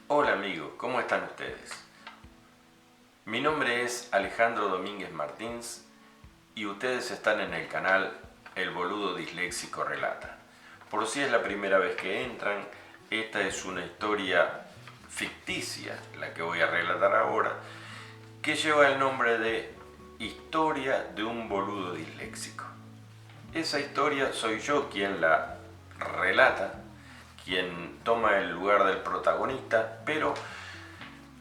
Hola amigos, ¿cómo están ustedes? Mi nombre es Alejandro Domínguez Martins y ustedes están en el canal El Boludo Disléxico Relata. Por si es la primera vez que entran, esta es una historia ficticia, la que voy a relatar ahora, que lleva el nombre de Historia de un boludo disléxico. Esa historia soy yo quien la relata, quien toma el lugar del protagonista, pero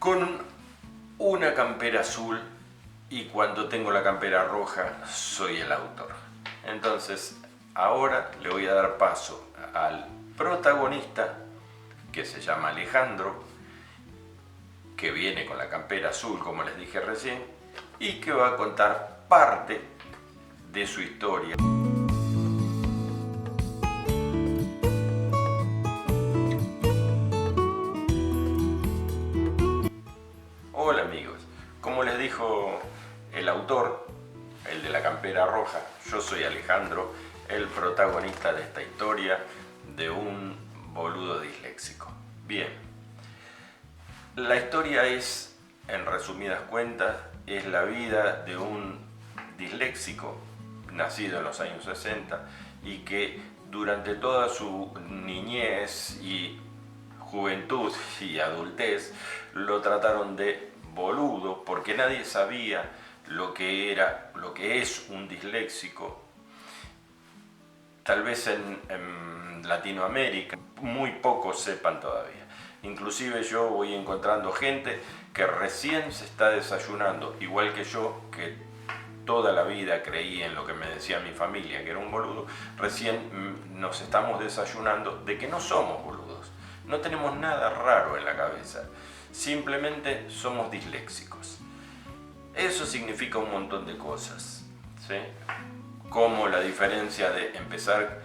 con una campera azul, y cuando tengo la campera roja soy el autor. Entonces ahora le voy a dar paso al protagonista, que se llama Alejandro, que viene con la campera azul como les dije recién, y que va a contar parte de su historia. Hola amigos, como les dijo el autor, el de la campera roja, yo soy Alejandro, el protagonista de esta historia de un boludo disléxico. Bien, la historia es, en resumidas cuentas, es la vida de un disléxico nacido en los años 60 y que durante toda su niñez y juventud y adultez lo trataron de boludo porque nadie sabía lo que es un disléxico. Tal vez en Latinoamérica muy pocos sepan todavía. Inclusive yo voy encontrando gente que recién se está desayunando, igual que yo, que toda la vida creí en lo que me decía mi familia, que era un boludo. Recién nos estamos desayunando de que no somos boludos. No tenemos nada raro en la cabeza. Simplemente somos disléxicos. Eso significa un montón de cosas, ¿sí? Como la diferencia de empezar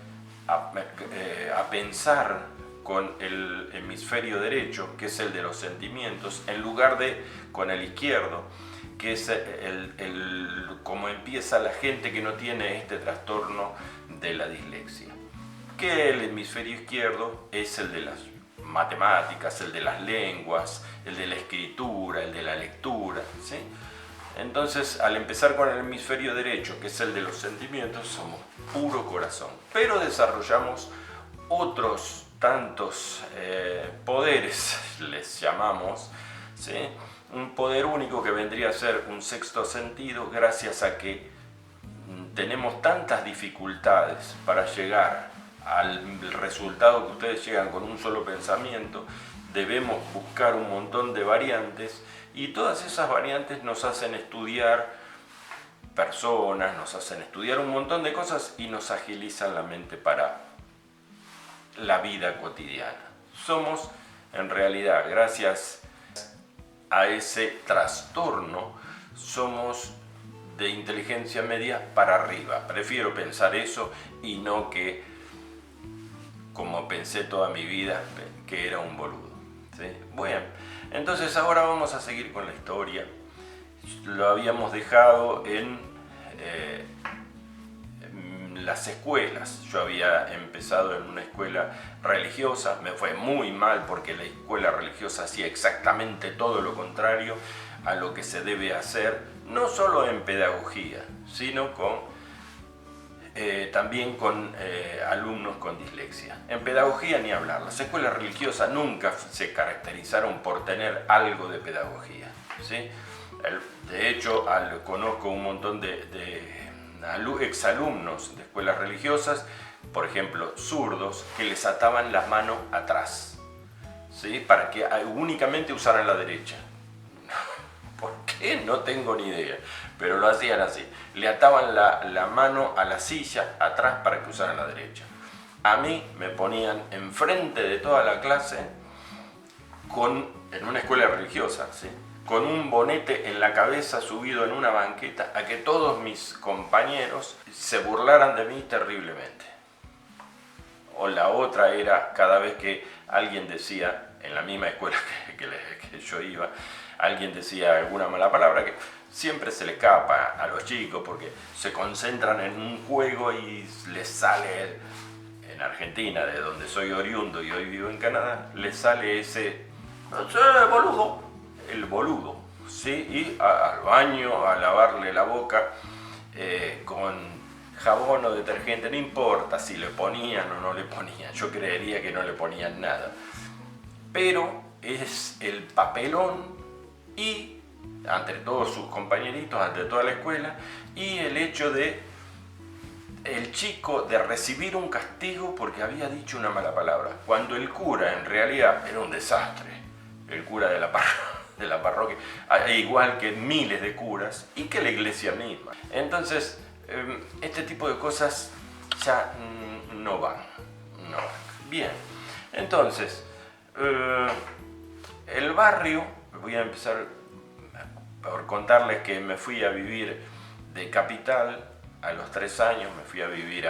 a pensar con el hemisferio derecho, que es el de los sentimientos, en lugar de con el izquierdo, que es como empieza la gente que no tiene este trastorno de la dislexia. Que el hemisferio izquierdo es el de las matemáticas, el de las lenguas, el de la escritura, el de la lectura, ¿sí? Entonces, al empezar con el hemisferio derecho, que es el de los sentimientos, somos puro corazón. Pero desarrollamos otros tantos poderes, les llamamos, ¿sí? Un poder único que vendría a ser un sexto sentido, gracias a que tenemos tantas dificultades para llegar al resultado que ustedes llegan con un solo pensamiento. Debemos buscar un montón de variantes y todas esas variantes nos hacen estudiar personas, nos hacen estudiar un montón de cosas y nos agilizan la mente para la vida cotidiana. Somos, en realidad, gracias a ese trastorno, somos de inteligencia media para arriba. Prefiero pensar eso y no que, como pensé toda mi vida, que era un boludo, ¿sí? Bueno, entonces ahora vamos a seguir con la historia. Lo habíamos dejado en las escuelas. Yo había empezado en una escuela religiosa, me fue muy mal porque la escuela religiosa hacía exactamente todo lo contrario a lo que se debe hacer, no solo en pedagogía, sino también con alumnos con dislexia. En pedagogía ni hablar, las escuelas religiosas nunca se caracterizaron por tener algo de pedagogía, ¿sí? De hecho, conozco un montón de exalumnos de escuelas religiosas, por ejemplo, zurdos, que les ataban las manos atrás, ¿sí? Para que únicamente usaran la derecha. ¿Por qué? No tengo ni idea, pero lo hacían así. Le ataban la mano a la silla atrás para que usaran la derecha. A mí me ponían enfrente de toda la clase en una escuela religiosa, ¿sí? Con un bonete en la cabeza subido en una banqueta a que todos mis compañeros se burlaran de mí terriblemente. O la otra era cada vez que alguien decía, en la misma escuela que yo iba, alguien decía alguna mala palabra, que siempre se le escapa a los chicos porque se concentran en un juego y les sale, en Argentina, de donde soy oriundo y hoy vivo en Canadá, les sale ese No sé, boludo. El boludo, ¿sí? Y al baño, a lavarle la boca con jabón o detergente, no importa si le ponían o no le ponían, yo creería que no le ponían nada. Pero es el papelón y ante todos sus compañeritos, ante toda la escuela, y el hecho de el chico de recibir un castigo porque había dicho una mala palabra, cuando el cura en realidad era un desastre, el cura de la parroquia, igual que miles de curas y que la iglesia misma. Entonces, este tipo de cosas ya no van. Bien, entonces, el barrio, voy a empezar por contarles que me fui a vivir de Capital a los 3 años, me fui a vivir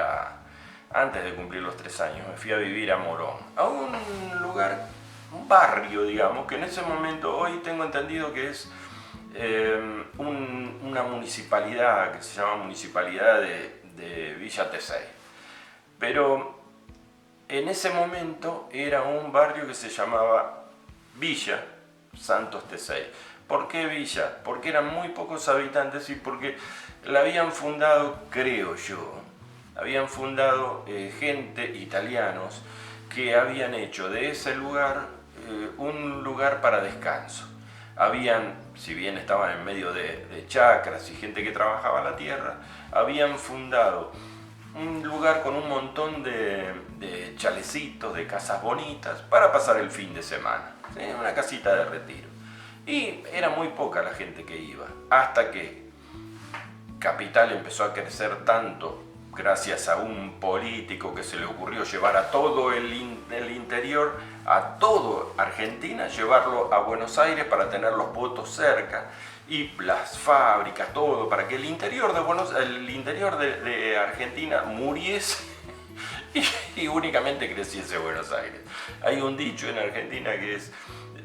antes de cumplir los 3 años, me fui a vivir a Morón, a un lugar, un barrio, digamos, que en ese momento, hoy tengo entendido que es una municipalidad que se llama Municipalidad de Villa Tesey. Pero en ese momento era un barrio que se llamaba Villa Santos Tesey. ¿Por qué Villa? Porque eran muy pocos habitantes y porque la habían fundado, creo yo, habían fundado gente, italianos, que habían hecho de ese lugar un lugar para descanso. Habían, si bien estaban en medio de chacras y gente que trabajaba la tierra, habían fundado un lugar con un montón de chalecitos, de casas bonitas, para pasar el fin de semana, ¿sí? Una casita de retiro. Y era muy poca la gente que iba, hasta que Capital empezó a crecer tanto, gracias a un político que se le ocurrió llevar a todo el interior, a todo Argentina, llevarlo a Buenos Aires para tener los votos cerca, y las fábricas, todo, para que el interior de Argentina muriese y únicamente creciese Buenos Aires. Hay un dicho en Argentina que es: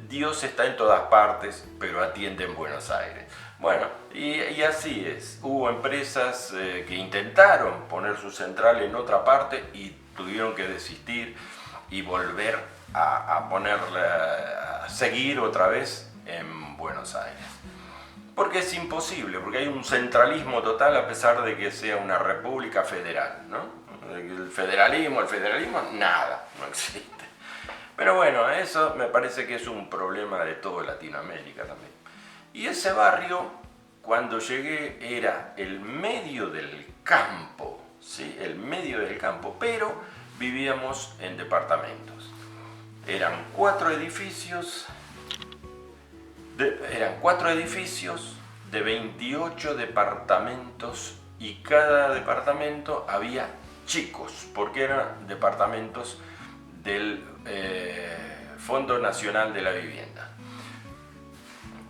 Dios está en todas partes, pero atiende en Buenos Aires. Bueno, y así es. Hubo empresas que intentaron poner su central en otra parte y tuvieron que desistir y volver a seguir otra vez en Buenos Aires. Porque es imposible, porque hay un centralismo total a pesar de que sea una república federal, ¿no? El federalismo, nada, no existe. Pero bueno, eso me parece que es un problema de toda Latinoamérica también. Y ese barrio, cuando llegué, era el medio del campo, ¿sí? El medio del campo, pero vivíamos en departamentos. Eran 4 edificios de 28 departamentos y cada departamento había chicos, porque eran departamentos del Fondo Nacional de la Vivienda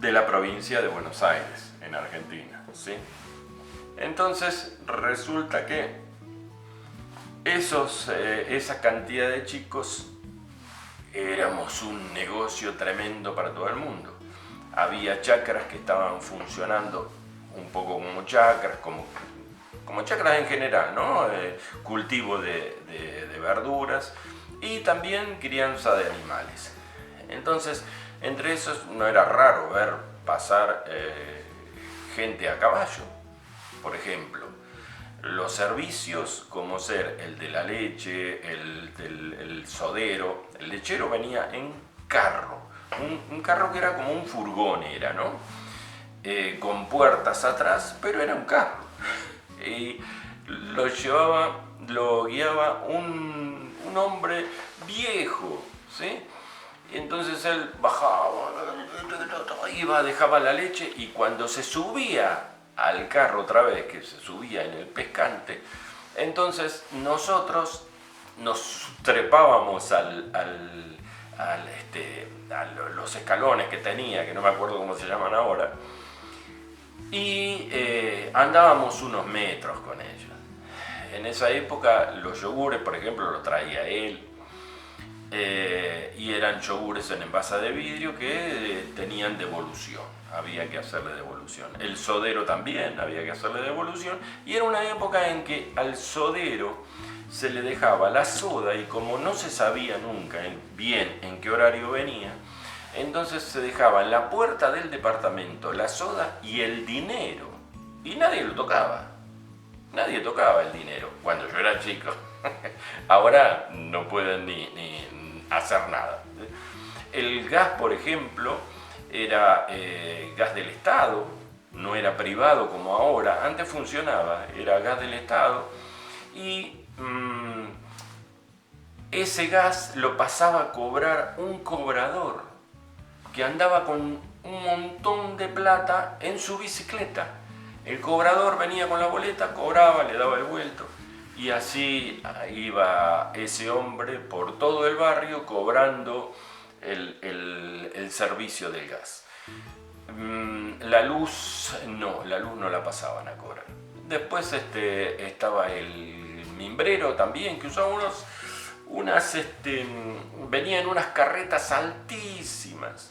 de la provincia de Buenos Aires, en Argentina, ¿sí? Entonces resulta que esa cantidad de chicos éramos un negocio tremendo para todo el mundo. Había chacras que estaban funcionando un poco como chacras, como chacras en general, ¿no? Cultivo de verduras y también crianza de animales. Entonces, entre esos no era raro ver pasar gente a caballo, por ejemplo. Los servicios, como ser el de la leche, el sodero, el lechero venía en carro, un carro que era como un furgón, ¿no? Con puertas atrás, pero era un carro. Y lo guiaba un hombre viejo, ¿sí? Y entonces él bajaba, dejaba la leche y cuando se subía al carro otra vez, que se subía en el pescante, entonces nosotros nos trepábamos a los escalones que tenía, que no me acuerdo cómo se llaman ahora, y andábamos unos metros con ellos. En esa época los yogures, por ejemplo, los traía él, y eran yogures en envase de vidrio que tenían devolución, había que hacerle devolución. El sodero también había que hacerle devolución, y era una época en que al sodero se le dejaba la soda y como no se sabía nunca bien en qué horario venía, Entonces se dejaba en la puerta del departamento la soda y el dinero. Y nadie lo tocaba. Nadie tocaba el dinero cuando yo era chico. Ahora no pueden ni hacer nada. El gas, por ejemplo, era gas del Estado, no era privado como ahora. Antes funcionaba, era gas del Estado. Y ese gas lo pasaba a cobrar un cobrador que andaba con un montón de plata en su bicicleta. El cobrador venía con la boleta, cobraba, le daba el vuelto y así iba ese hombre por todo el barrio cobrando el servicio del gas. La luz no la pasaban a cobrar. Después estaba el mimbrero también, que usaba venían unas carretas altísimas.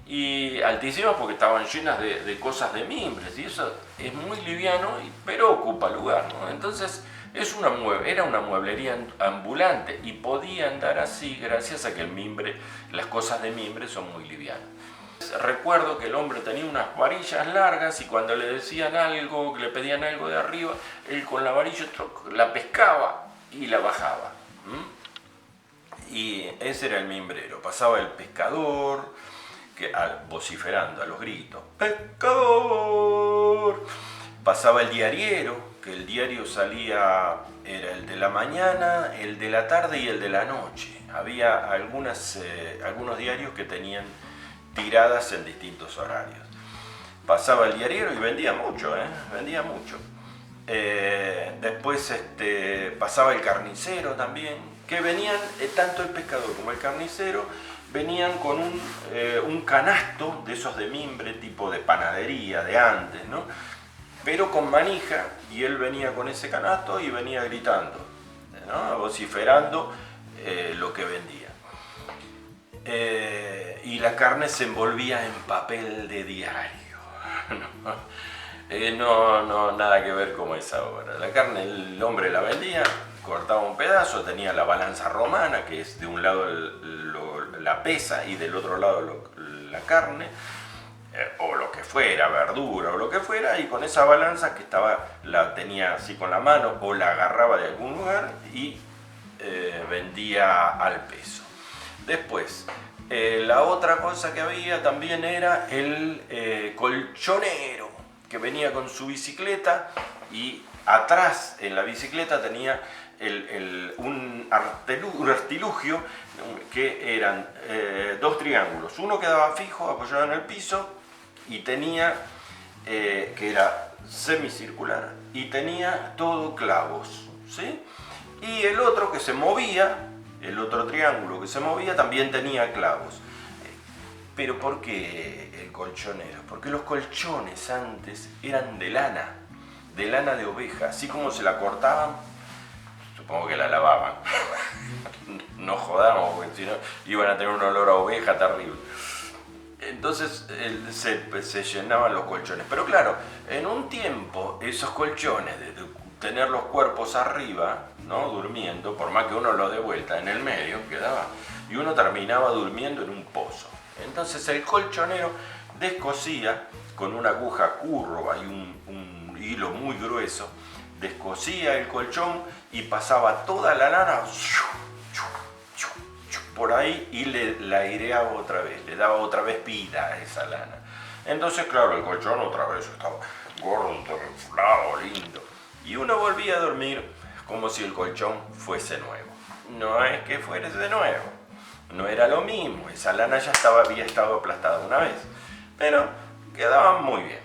Y altísimas porque estaban llenas de cosas de mimbres, y eso es muy liviano, pero ocupa lugar, ¿no? Entonces era una mueblería ambulante y podía andar así gracias a que las cosas de mimbre son muy livianas. Recuerdo que el hombre tenía unas varillas largas y cuando le decían algo, le pedían algo de arriba, él con la varilla la pescaba y la bajaba. Y ese era el mimbrero. Pasaba el pescador, vociferando a los gritos, ¡pescador! Pasaba el diariero, que el diario salía, era el de la mañana, el de la tarde y el de la noche. Había algunos diarios que tenían tiradas en distintos horarios. Pasaba el diariero y vendía mucho, vendía mucho. Después pasaba el carnicero también, que venían, tanto el pescador como el carnicero, venían con un canasto de esos de mimbre, tipo de panadería de antes, ¿no? Pero con manija, y él venía con ese canasto y venía gritando, ¿no? Vociferando lo que vendía. Y la carne se envolvía en papel de diario. No, nada que ver como es ahora. La carne, el hombre la vendía, cortaba un pedazo, tenía la balanza romana, que es de un lado la pesa y del otro lado la carne, o lo que fuera, verdura o lo que fuera, y con esa balanza que la tenía así con la mano o la agarraba de algún lugar y vendía al peso. Después, la otra cosa que había también era el colchonero, que venía con su bicicleta y atrás en la bicicleta tenía un artilugio que eran dos triángulos. Uno quedaba fijo, apoyado en el piso, y tenía, que era semicircular, y tenía todo clavos, ¿sí? Y el otro que se movía, el otro triángulo que se movía, también tenía clavos. ¿Pero por qué el colchonero? Porque los colchones antes eran de lana de oveja, así como se la cortaban, supongo que la lavaban. No jodamos, porque si no iban a tener un olor a oveja terrible. Entonces se llenaban los colchones. Pero claro, en un tiempo esos colchones, de tener los cuerpos arriba, ¿no? Durmiendo, por más que uno lo dé vuelta, en el medio quedaba, y uno terminaba durmiendo en un pozo. Entonces el colchonero descosía con una aguja curva y un hilo muy grueso, descosía el colchón y pasaba toda la lana por ahí y la aireaba otra vez, le daba otra vez vida a esa lana. Entonces, claro, el colchón otra vez estaba gordo, inflado, lindo. Y uno volvía a dormir como si el colchón fuese nuevo. No es que fuese de nuevo, no era lo mismo, esa lana ya había estado aplastada una vez, pero quedaban muy bien.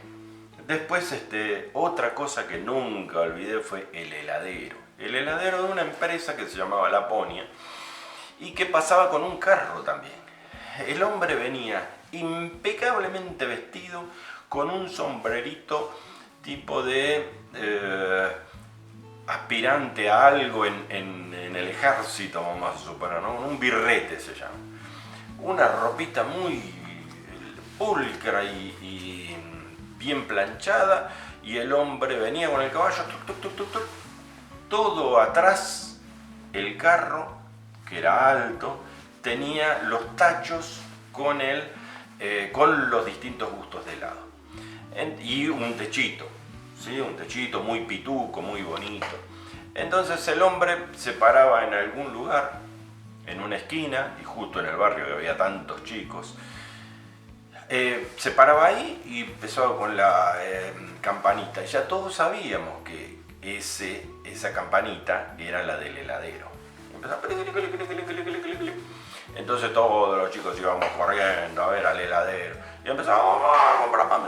Después, otra cosa que nunca olvidé fue el heladero. El heladero de una empresa que se llamaba Laponia y que pasaba con un carro también. El hombre venía impecablemente vestido con un sombrerito tipo de aspirante a algo en el ejército, vamos a suponer, ¿no? Un birrete se llama. Una ropita muy pulcra y bien planchada, y el hombre venía con el caballo, todo atrás. El carro, que era alto, tenía los tachos con los distintos gustos de helado. Y un techito, ¿sí? Un techito muy pituco, muy bonito. Entonces el hombre se paraba en algún lugar, en una esquina, y justo en el barrio que había tantos chicos, se paraba ahí y empezaba con la campanita. Y ya todos sabíamos que esa campanita era la del heladero. Y empezaba... Entonces todos los chicos íbamos corriendo a ver al heladero. Y empezábamos a comprar pan.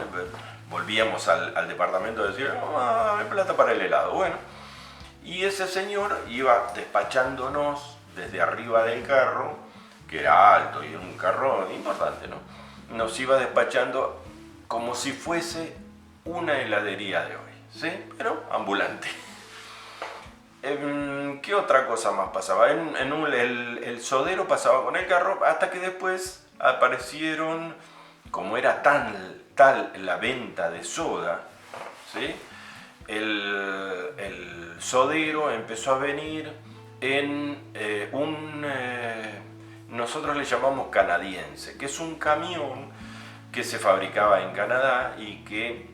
Volvíamos al departamento a decir, hay plata para el helado. Bueno, y ese señor iba despachándonos desde arriba del carro, que era alto y un carro importante, ¿no? Nos iba despachando como si fuese una heladería de hoy, ¿sí? Pero ambulante. ¿Qué otra cosa más pasaba? El sodero pasaba con el carro hasta que después aparecieron, como era tal la venta de soda, ¿sí? El sodero empezó a venir en nosotros le llamamos canadiense, que es un camión que se fabricaba en Canadá y que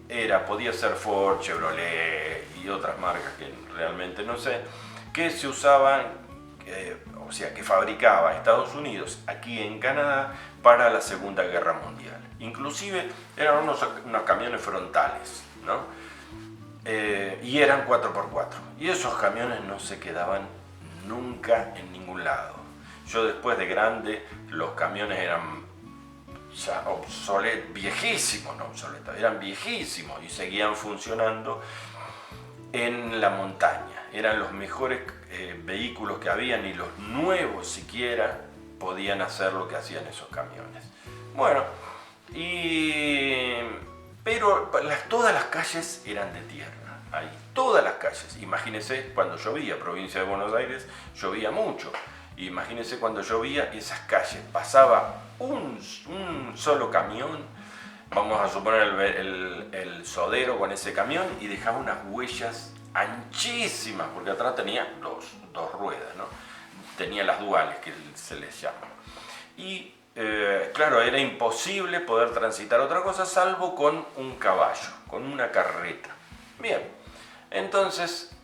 podía ser Ford, Chevrolet y otras marcas que realmente no sé, que se usaban, o sea, que fabricaba Estados Unidos aquí en Canadá para la Segunda Guerra Mundial. Inclusive eran unos camiones frontales, ¿no? Y eran 4x4. Y esos camiones no se quedaban nunca en ningún lado. Yo después de grande, los camiones eran ya obsoletos, viejísimos, no obsoletos, eran viejísimos y seguían funcionando en la montaña. Eran los mejores vehículos que habían y los nuevos siquiera podían hacer lo que hacían esos camiones. Bueno, pero todas las calles eran de tierra. Ahí, todas las calles. Imagínense cuando llovía, provincia de Buenos Aires, llovía mucho. Imagínense cuando llovía esas calles, pasaba un solo camión, vamos a suponer el sodero con ese camión, y dejaba unas huellas anchísimas, porque atrás tenía dos ruedas, ¿no? Tenía las duales que se les llama. Y claro, era imposible poder transitar otra cosa salvo con un caballo, con una carreta. Bien, entonces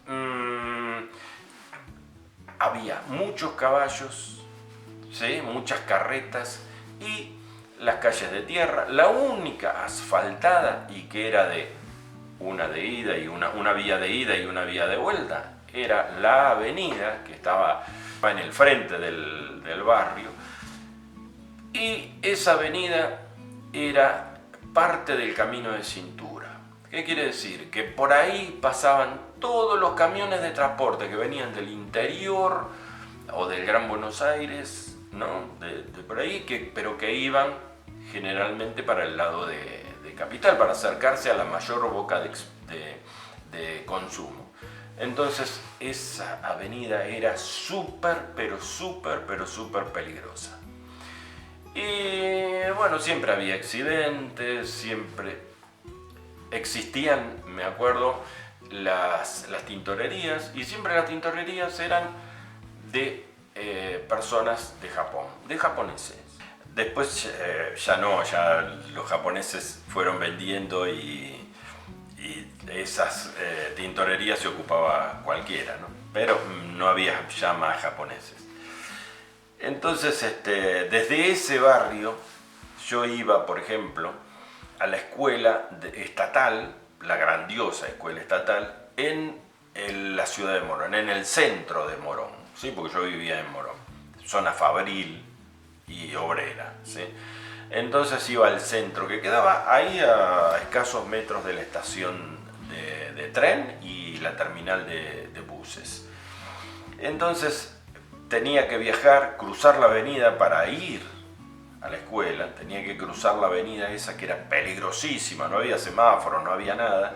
había muchos caballos, ¿sí? Muchas carretas y las calles de tierra. La única asfaltada y que era de una de ida y una vía de ida y una vía de vuelta era la avenida que estaba en el frente del barrio. Y esa avenida era parte del camino de cintura. ¿Qué quiere decir? Que por ahí pasaban todos los camiones de transporte que venían del interior o del Gran Buenos Aires, ¿no? De por ahí, pero que iban generalmente para el lado de Capital, para acercarse a la mayor boca de consumo. Entonces esa avenida era súper peligrosa. Y bueno, siempre había accidentes, siempre existían, me acuerdo, las tintorerías, y siempre las tintorerías eran de personas de Japón, de japoneses. Después ya los japoneses fueron vendiendo y esas tintorerías se ocupaba cualquiera, ¿no? Pero no había ya más japoneses. Entonces, desde ese barrio yo iba, por ejemplo, a la escuela estatal, la grandiosa escuela estatal, en la ciudad de Morón, en el centro de Morón, ¿sí? Porque yo vivía en Morón, zona Fabril y Obrera, ¿sí? Entonces iba al centro, que quedaba ahí a escasos metros de la estación de tren y la terminal de buses. Entonces tenía que viajar, cruzar la avenida para ir a la escuela, tenía que cruzar la avenida esa que era peligrosísima, no había semáforos, no había nada,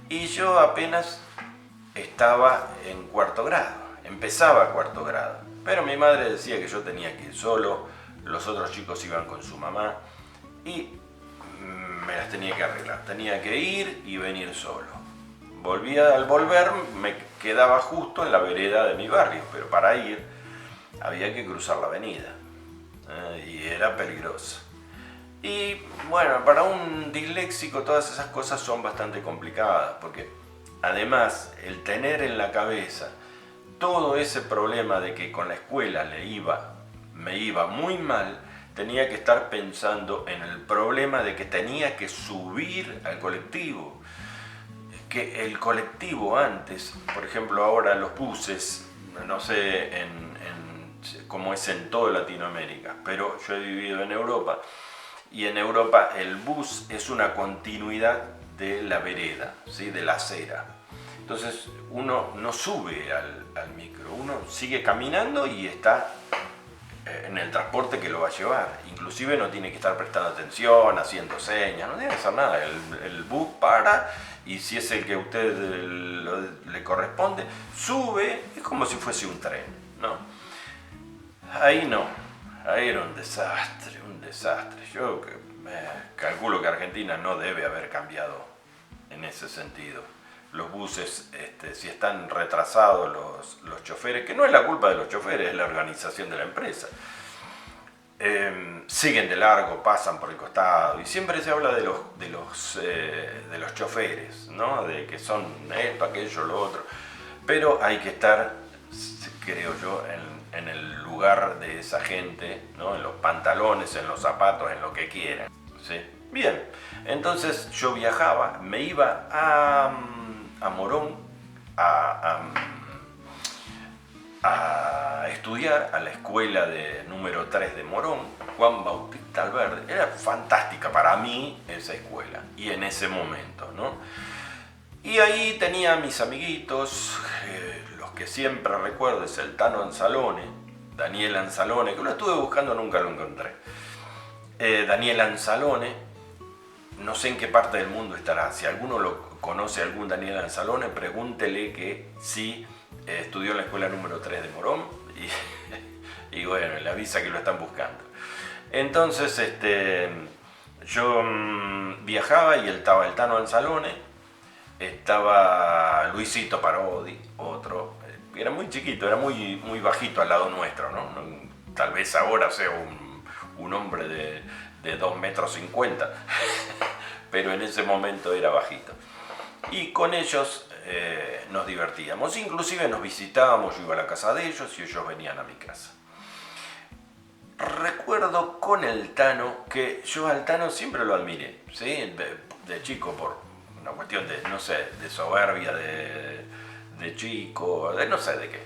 y yo apenas estaba en cuarto grado, empezaba cuarto grado, pero mi madre decía que yo tenía que ir solo, los otros chicos iban con su mamá y me las tenía que arreglar, tenía que ir y venir solo. Al volver me quedaba justo en la vereda de mi barrio, pero para ir había que cruzar la avenida y era peligroso. Y bueno, para un disléxico todas esas cosas son bastante complicadas, porque además el tener en la cabeza todo ese problema de que con la escuela me iba muy mal, tenía que estar pensando en el problema de que tenía que subir al colectivo. Que el colectivo antes, por ejemplo ahora los buses, no sé cómo es en toda Latinoamérica, pero yo he vivido en Europa, y en Europa el bus es una continuidad de la vereda, ¿sí? De la acera. Entonces uno no sube al micro, uno sigue caminando y está en el transporte que lo va a llevar. Inclusive no tiene que estar prestando atención, haciendo señas, no tiene que hacer nada. El bus para y si es el que a usted le corresponde, sube, es como si fuese un tren, ¿no? Ahí no, ahí era un desastre, un desastre. Yo calculo que Argentina no debe haber cambiado en ese sentido. Los buses, si están retrasados los choferes, que no es la culpa de los choferes, es la organización de la empresa, siguen de largo, pasan por el costado, y siempre se habla de los choferes, ¿no? De que son esto, aquello, lo otro, pero hay que estar, creo yo, en el lugar de esa gente, ¿no? En los pantalones, en los zapatos, en lo que quieran, ¿sí? Bien, entonces yo viajaba, me iba a Morón a estudiar a la escuela número 3 de Morón, Juan Bautista Alberdi. Era fantástica para mí esa escuela y en ese momento, ¿no? Y ahí tenía a mis amiguitos, los que siempre recuerdo es el Tano Anzalone, Daniel Anzalone, que lo estuve buscando, nunca lo encontré. Daniel Anzalone, no sé en qué parte del mundo estará. Si alguno lo conoce, algún Daniel Anzalone, pregúntele que sí estudió en la escuela número 3 de Morón y bueno, le avisa que lo están buscando. Entonces yo viajaba y estaba el Tano Anzalone, estaba Luisito Parodi, otro, era muy chiquito, era muy, muy bajito al lado nuestro, ¿no? Tal vez ahora sea un hombre de 2,50 metros, pero en ese momento era bajito. Y con ellos nos divertíamos, inclusive nos visitábamos, yo iba a la casa de ellos y ellos venían a mi casa. Recuerdo con el Tano que yo al Tano siempre lo admiré, ¿sí? De chico, por una cuestión de, no sé, de soberbia, de chico, de no sé de qué.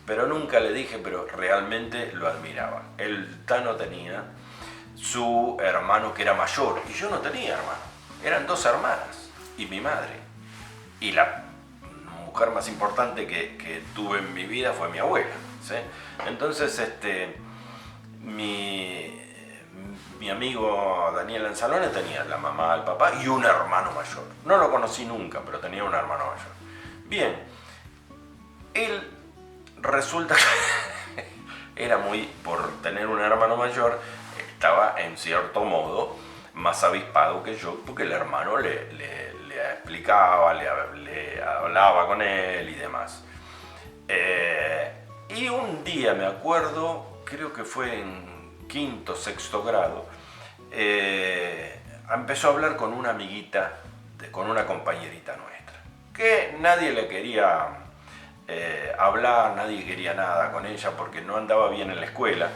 Pero nunca le dije, pero realmente lo admiraba. El Tano tenía su hermano que era mayor y yo no tenía hermano. Eran 2 hermanas y mi madre. Y la mujer más importante que tuve en mi vida fue mi abuela, ¿sí? Entonces mi amigo Daniel Anzalone tenía la mamá, el papá y un hermano mayor. No lo conocí nunca, pero tenía un hermano mayor. Bien, él resulta que era muy, por tener un hermano mayor, estaba en cierto modo más avispado que yo, porque el hermano le explicaba, le hablaba con él y demás. Y un día me acuerdo, creo que fue en 5º, 6º grado, empezó a hablar con una amiguita, con una compañerita nuestra, que nadie le quería hablar, nadie quería nada con ella porque no andaba bien en la escuela,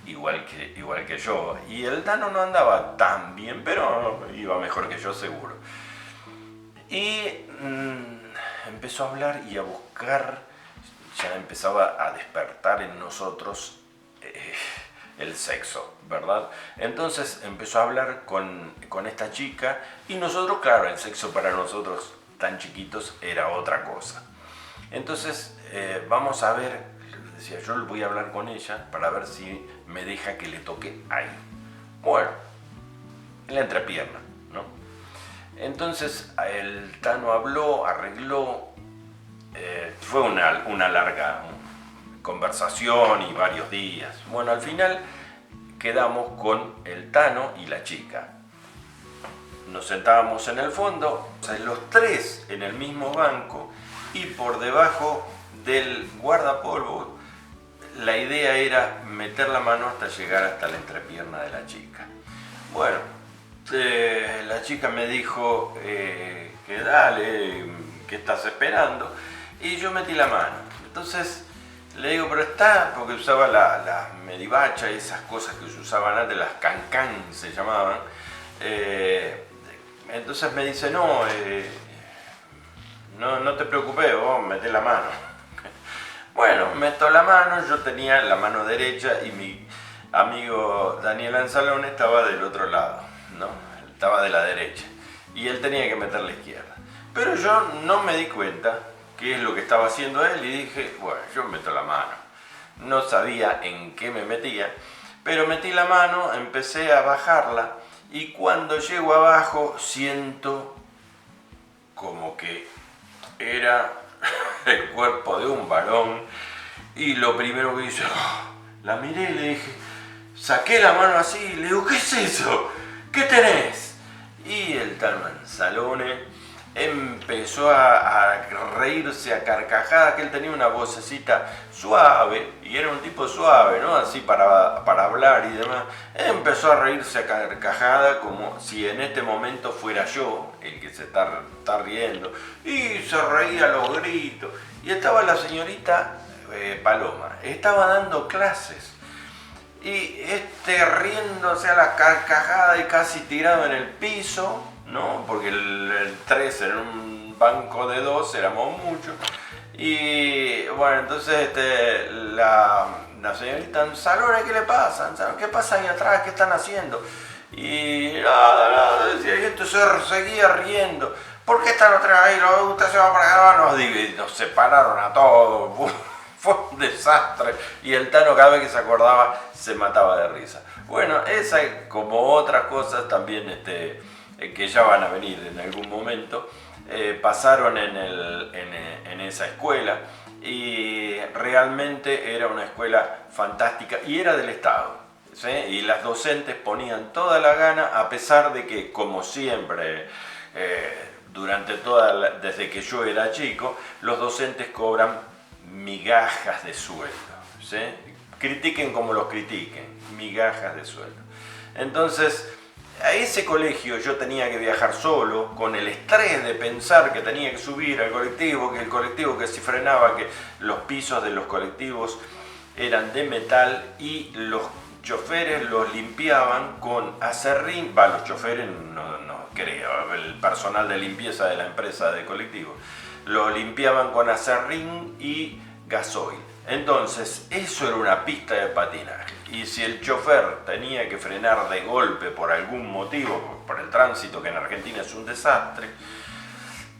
igual que yo, y el Tano no andaba tan bien, pero iba mejor que yo seguro. Y empezó a hablar y a buscar, ya empezaba a despertar en nosotros el sexo, ¿verdad? Entonces empezó a hablar con esta chica y nosotros, claro, el sexo para nosotros tan chiquitos era otra cosa. Entonces vamos a ver, decía, yo voy a hablar con ella para ver si me deja que le toque ahí. Bueno, en la entrepierna, ¿no? Entonces el Tano habló, arregló, fue una larga conversación y varios días. Bueno, al final quedamos con el Tano y la chica. Nos sentábamos en el fondo, o sea, los 3 en el mismo banco y por debajo del guardapolvo. La idea era meter la mano hasta llegar hasta la entrepierna de la chica. Bueno, la chica me dijo que dale, que estás esperando, y yo metí la mano. Entonces le digo, pero está, porque usaba la medivacha, esas cosas que se usaban antes, las cancán se llamaban. Entonces me dice, no, no te preocupes, vos meté la mano. Bueno, meto la mano, yo tenía la mano derecha y mi amigo Daniel Anzalón estaba del otro lado, ¿no? Estaba de la derecha y él tenía que meter la izquierda. Pero yo no me di cuenta qué es lo que estaba haciendo él y dije, bueno, yo meto la mano. No sabía en qué me metía, pero metí la mano, empecé a bajarla y cuando llego abajo siento como que era el cuerpo de un varón y lo primero que hice, la miré y le dije, saqué la mano así y le digo, ¿qué es eso? ¿Qué tenés? Y el tal Manzalone empezó a reírse a carcajadas, que él tenía una vocecita suave, y era un tipo suave, ¿no? Así para hablar y demás. Empezó a reírse a carcajadas como si en este momento fuera yo el que se está riendo. Y se reía a los gritos. Y estaba la señorita Paloma, estaba dando clases. Y riéndose a la carcajada y casi tirado en el piso, ¿no? Porque el 3 en un banco de 2 éramos muchos. Y bueno, entonces la señorita Anzalone, ¿qué le pasa? ¿Qué pasa ahí atrás? ¿Qué están haciendo? Y nada, decía, y esto se seguía riendo. ¿Por qué están atrás ahí? Usted se va para acá, nos separaron a todos. Fue un desastre y el Tano cada vez que se acordaba se mataba de risa. Bueno, esa como otras cosas también que ya van a venir en algún momento, pasaron en esa escuela y realmente era una escuela fantástica y era del Estado, ¿sí? Y las docentes ponían toda la gana a pesar de que, como siempre, desde que yo era chico, los docentes cobran migajas de sueldo, ¿sí? Critiquen como los critiquen, migajas de sueldo. Entonces, a ese colegio yo tenía que viajar solo, con el estrés de pensar que tenía que subir al colectivo, que el colectivo que se frenaba, que los pisos de los colectivos eran de metal y los choferes los limpiaban con acerrín, los choferes no creo, el personal de limpieza de la empresa de colectivo, lo limpiaban con acerrín y gasoil. Entonces, eso era una pista de patinaje. Y si el chofer tenía que frenar de golpe por algún motivo, por el tránsito, que en Argentina es un desastre,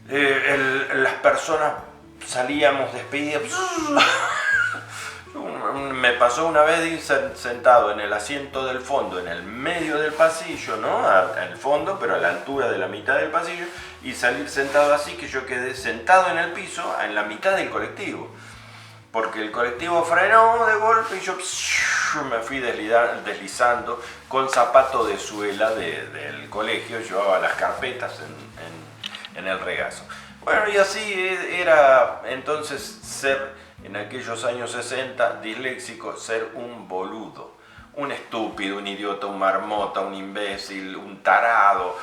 las personas salíamos despedidas. Me pasó una vez ir sentado en el asiento del fondo, en el medio del pasillo, ¿no? Al fondo, pero a la altura de la mitad del pasillo, y salir sentado así que yo quedé sentado en el piso, en la mitad del colectivo. Porque el colectivo frenó de golpe y yo me fui deslizando con zapato de suela del colegio, llevaba las carpetas en el regazo. Bueno, y así era entonces ser, en aquellos años 60, disléxico, ser un boludo, un estúpido, un idiota, un marmota, un imbécil, un tarado,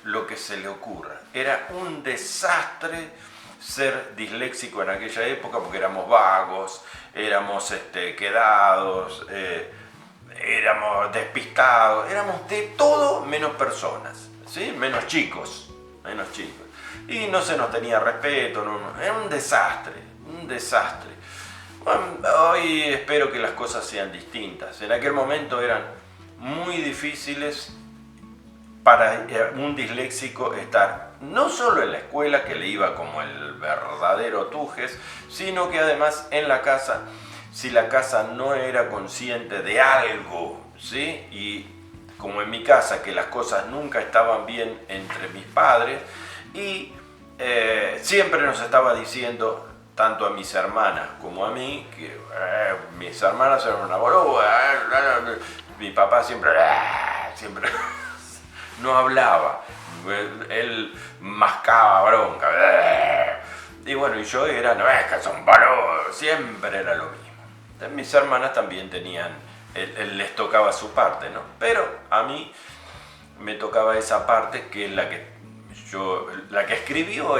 lo que se le ocurra. Era un desastre ser disléxico en aquella época porque éramos vagos, éramos quedados, éramos despistados, éramos de todo menos personas, ¿sí? Menos chicos. Y no se nos tenía respeto, era un desastre. Bueno, hoy espero que las cosas sean distintas. En aquel momento eran muy difíciles para un disléxico estar no solo en la escuela, que le iba como el verdadero tujes, sino que además en la casa, si la casa no era consciente de algo, ¿sí? Y como en mi casa, que las cosas nunca estaban bien entre mis padres, y siempre nos estaba diciendo, tanto a mis hermanas como a mí, que mis hermanas eran una boluda, mi papá siempre no hablaba, él mascaba bronca, y bueno, y yo era, no es que son boludos, siempre era lo mismo. Mis hermanas también tenían, les tocaba su parte, ¿no? Pero a mí me tocaba esa parte, que es la que escribió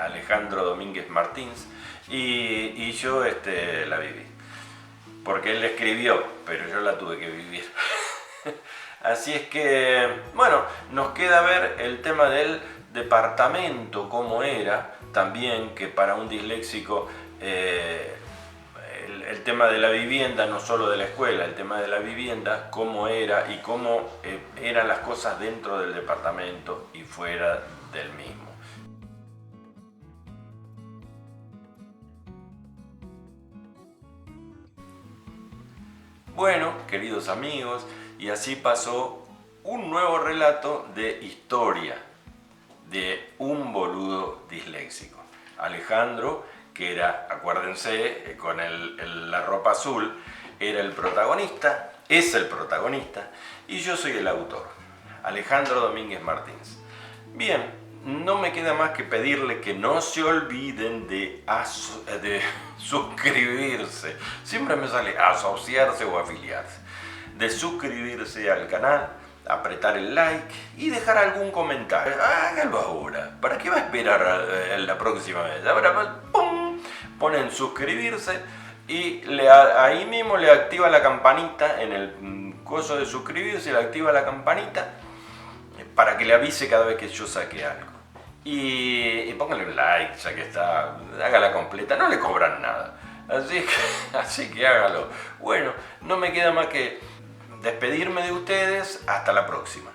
Alejandro Domínguez Martins, y yo la viví. Porque él la escribió, pero yo la tuve que vivir. Así es que, bueno, nos queda ver el tema del departamento, cómo era, también que para un disléxico el tema de la vivienda, no solo de la escuela, el tema de la vivienda, cómo era y cómo eran las cosas dentro del departamento y fuera del mismo. Bueno, queridos amigos, y así pasó un nuevo relato de historia de un boludo disléxico. Alejandro, que era, acuérdense, con la ropa azul, era el protagonista, es el protagonista, y yo soy el autor, Alejandro Domínguez Martins. Bien, no me queda más que pedirle que no se olviden de suscribirse. Siempre me sale asociarse o afiliarse. De suscribirse al canal, apretar el like y dejar algún comentario. Hágalo ahora. ¿Para qué va a esperar la próxima vez? Ahora, ¡pum!, ponen suscribirse y ahí mismo le activa la campanita, en el coso de suscribirse le activa la campanita para que le avise cada vez que yo saque algo. Y pónganle un like, ya que está, hágala completa, no le cobran nada. Así que hágalo. Bueno, no me queda más que despedirme de ustedes, hasta la próxima.